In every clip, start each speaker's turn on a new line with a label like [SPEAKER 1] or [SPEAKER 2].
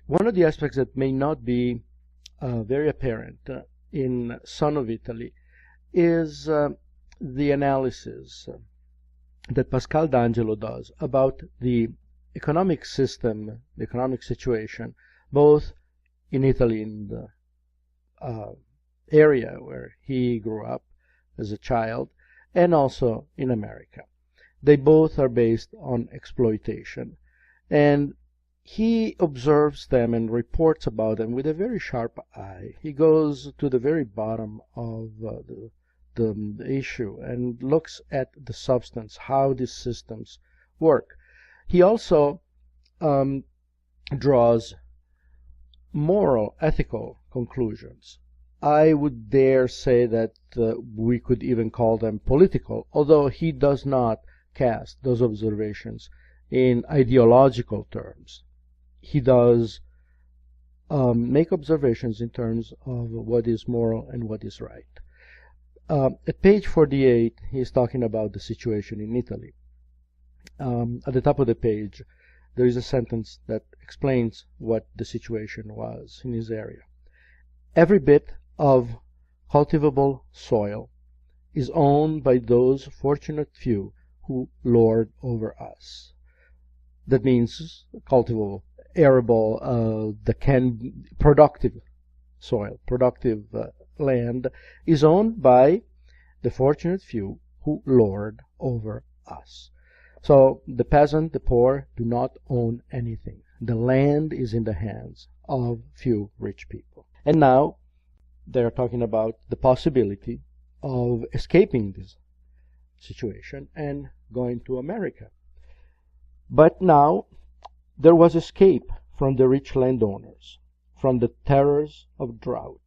[SPEAKER 1] One of the aspects that may not be very apparent in Son of Italy is the analysis that Pascal D'Angelo does about the economic system, the economic situation, both in Italy, in the area where he grew up as a child, and also in America. They both are based on exploitation. And he observes them and reports about them with a very sharp eye. He goes to the very bottom of the issue and looks at the substance, how these systems work. He also draws moral, ethical conclusions. I would dare say that we could even call them political, although he does not cast those observations in ideological terms. He does make observations in terms of what is moral and what is right. At page 48, he's talking about the situation in Italy. At the top of the page, there is a sentence that explains what the situation was in his area. Every bit of cultivable soil is owned by those fortunate few who lord over us. That means cultivable, arable, productive soil, productive land is owned by the fortunate few who lord over us. So the peasant, the poor, do not own anything. The land is in the hands of few rich people. And now they're talking about the possibility of escaping this situation and going to America. But now there was escape from the rich landowners, from the terrors of drought,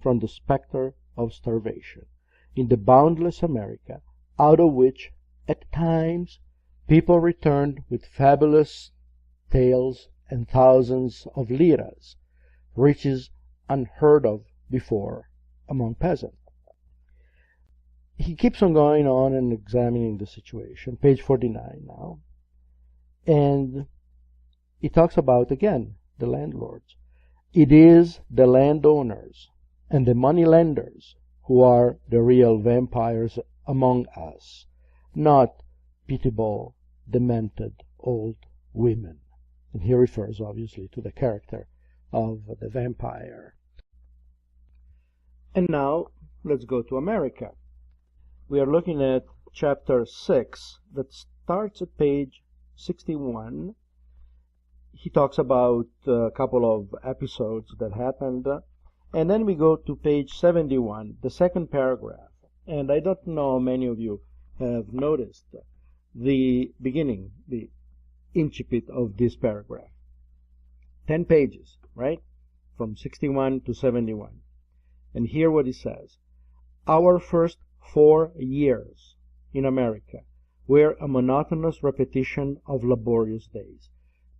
[SPEAKER 1] from the specter of starvation, in the boundless America, out of which, at times, people returned with fabulous tales and thousands of liras, riches unheard of before among peasants. He keeps on going on and examining the situation, page 49 now, and he talks about, again, the landlords. It is the landowners and the money lenders who are the real vampires among us, not pitiable, demented old women. And he refers, obviously, to the character of the vampire. And now, let's go to America. We are looking at chapter 6 that starts at page 61. He talks about a couple of episodes that happened. And then we go to page 71, the second paragraph. And I don't know how many of you have noticed the beginning, the incipit of this paragraph. 10 pages, right? From 61 to 71. And hear what he says. Our first 4 years in America were a monotonous repetition of laborious days.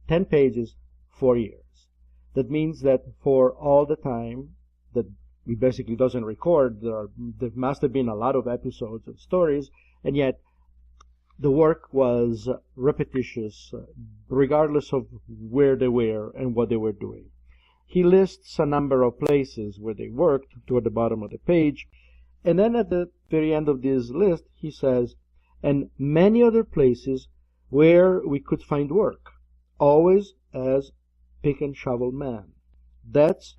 [SPEAKER 1] 10 pages, 4 years. That means that for all the time that he basically doesn't record, there must have been a lot of episodes of stories, and yet the work was repetitious, regardless of where they were and what they were doing. He lists a number of places where they worked toward the bottom of the page, and then at the very end of this list, he says, and many other places where we could find work, always as pick and shovel man. That's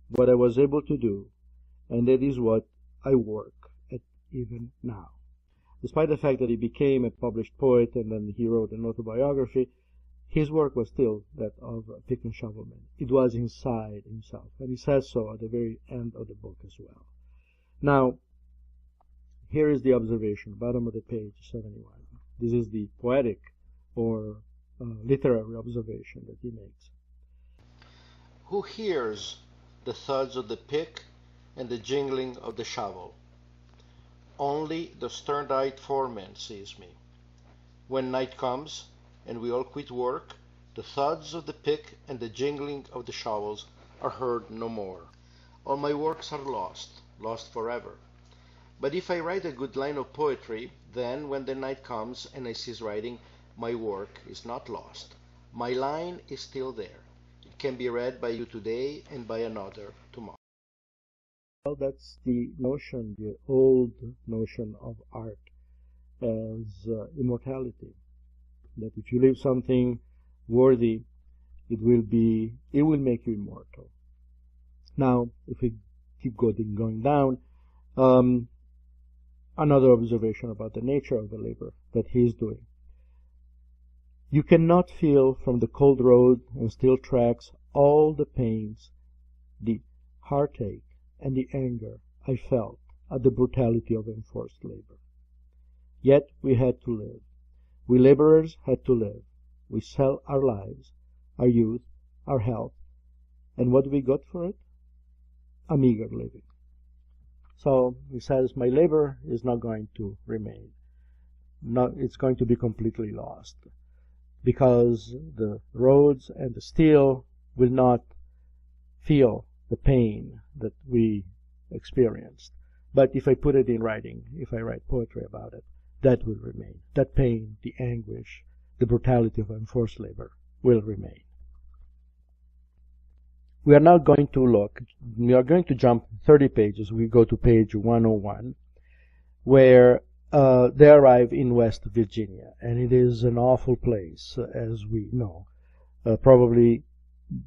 [SPEAKER 1] what I was able to do, and that is what I work at even now. Despite the fact that he became a published poet and then he wrote an autobiography, his work was still that of a pick and shovel man. It was inside himself, and he says so at the very end of the book as well. Now, here is the observation, bottom of the page, 71. This is the poetic or literary observation that he makes.
[SPEAKER 2] Who hears the thuds of the pick and the jingling of the shovel? Only the stern-eyed foreman sees me. When night comes, and we all quit work, the thuds of the pick and the jingling of the shovels are heard no more. All my works are lost forever. But if I write a good line of poetry, then when the night comes and I cease writing, my work is not lost. My line is still there. It can be read by you today and by another tomorrow.
[SPEAKER 1] Well, that's the notion, the old notion of art as immortality. That if you leave something worthy, it will make you immortal. Now, if we keep going down, another observation about the nature of the labor that he is doing. You cannot feel from the cold road and steel tracks all the pains, the heartache, and the anger I felt at the brutality of enforced labor. Yet we had to live. We laborers had to live. We sell our lives, our youth, our health, and what we got for it? A meager living. So he says, my labor is not going to remain. It's going to be completely lost, because the roads and the steel will not feel the pain that we experienced. But if I put it in writing, if I write poetry about it, that will remain. That pain, the anguish, the brutality of enforced labor will remain. We are now going to jump 30 pages. We go to page 101, where they arrive in West Virginia, and it is an awful place, as we know. Probably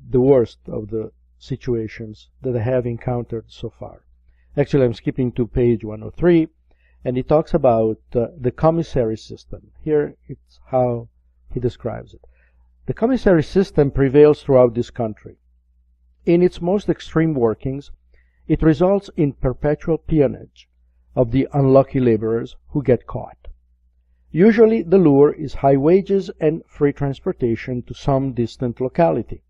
[SPEAKER 1] the worst of the situations that I have encountered so far. Actually, I'm skipping to page 103, and he talks about the commissary system. Here, it's how he describes it. The commissary system prevails throughout this country. In its most extreme workings, it results in perpetual peonage of the unlucky laborers who get caught. Usually the lure is high wages and free transportation to some distant locality.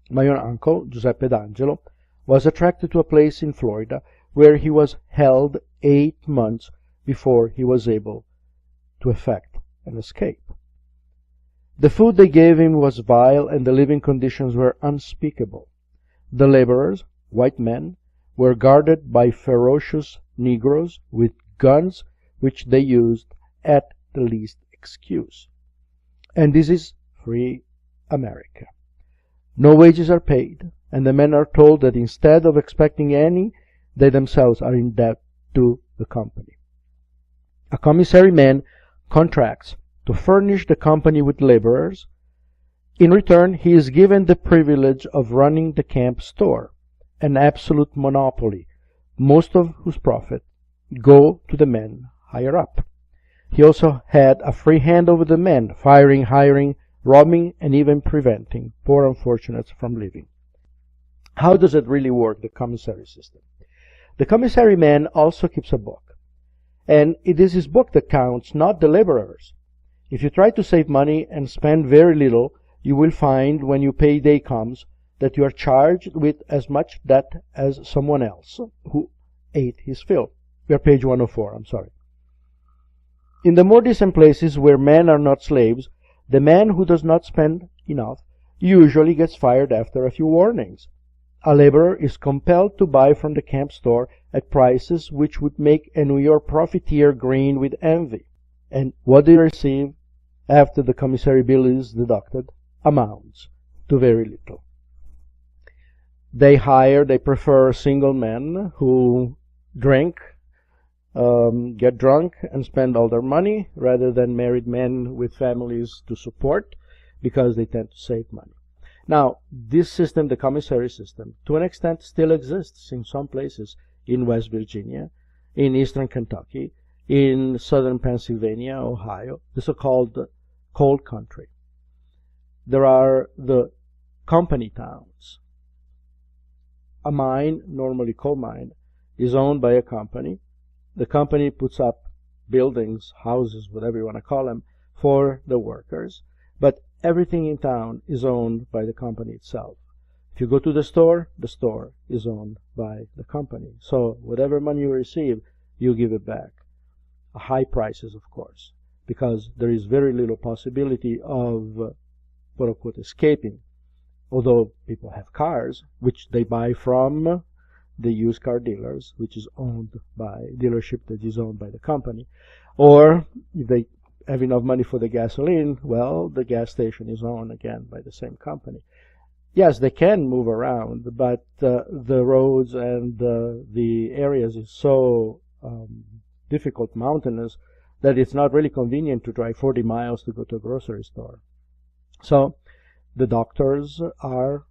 [SPEAKER 1] My own uncle, Giuseppe D'Angelo, was attracted to a place in Florida where he was held 8 months before he was able to effect an escape. The food they gave him was vile, and the living conditions were unspeakable. The laborers, white men, were guarded by ferocious Negroes with guns which they used at the least excuse. And this is free America. No wages are paid, and the men are told that instead of expecting any, they themselves are in debt to the company. A commissary man contracts to furnish the company with laborers. In return, he is given the privilege of running the camp store, an absolute monopoly, most of whose profit go to the men higher up. He also had a free hand over the men, firing, hiring, robbing, and even preventing poor unfortunates from leaving. How does it really work, the commissary system? The commissary man also keeps a book, and it is his book that counts, not the laborers. If you try to save money and spend very little, you will find when your payday comes that you are charged with as much debt as someone else who ate his fill. We are page 104, I'm sorry. In the more decent places where men are not slaves, the man who does not spend enough usually gets fired after a few warnings. A laborer is compelled to buy from the camp store at prices which would make a New York profiteer grin with envy. And what they receive after the commissary bill is deducted amounts to very little. They prefer single men who drink, get drunk, and spend all their money, rather than married men with families to support, because they tend to save money. Now, this system, the commissary system, to an extent still exists in some places in West Virginia, in eastern Kentucky, in southern Pennsylvania, Ohio, the so-called coal country. There are the company towns. A mine, normally coal mine, is owned by a company. The company puts up buildings, houses, whatever you want to call them, for the workers. But everything in town is owned by the company itself. If you go to the store is owned by the company. So whatever money you receive, you give it back. High prices, of course, because there is very little possibility of, quote-unquote, escaping. Although people have cars, which they buy from the used car dealers, which is owned by dealership that is owned by the company. Or if they have enough money for the gasoline, well, the gas station is owned again by the same company. yes, they can move around, but the roads and the areas is so difficult, mountainous, that it's not really convenient to drive 40 miles to go to a grocery store. So the doctors are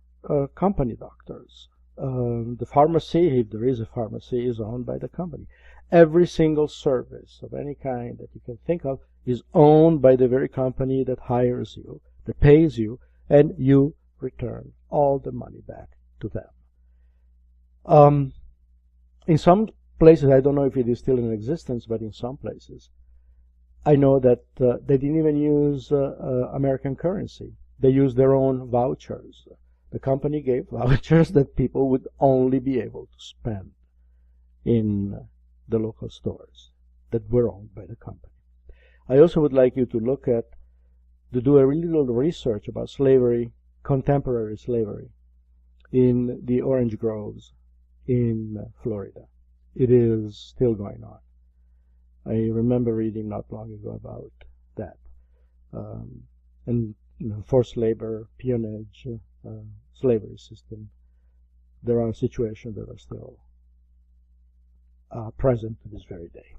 [SPEAKER 1] company doctors. The pharmacy, if there is a pharmacy, is owned by the company. Every single service of any kind that you can think of is owned by the very company that hires you, that pays you, and you return all the money back to them. In some places, I don't know if it is still in existence, but in some places, I know that they didn't even use American currency. They used their own vouchers. The company gave vouchers that people would only be able to spend in the local stores that were owned by the company. I also would like you to do a really little research about slavery, contemporary slavery, in the orange groves in Florida. It is still going on. I remember reading not long ago about that. And forced labor, peonage, slavery system. There are situations that are still present to this very day.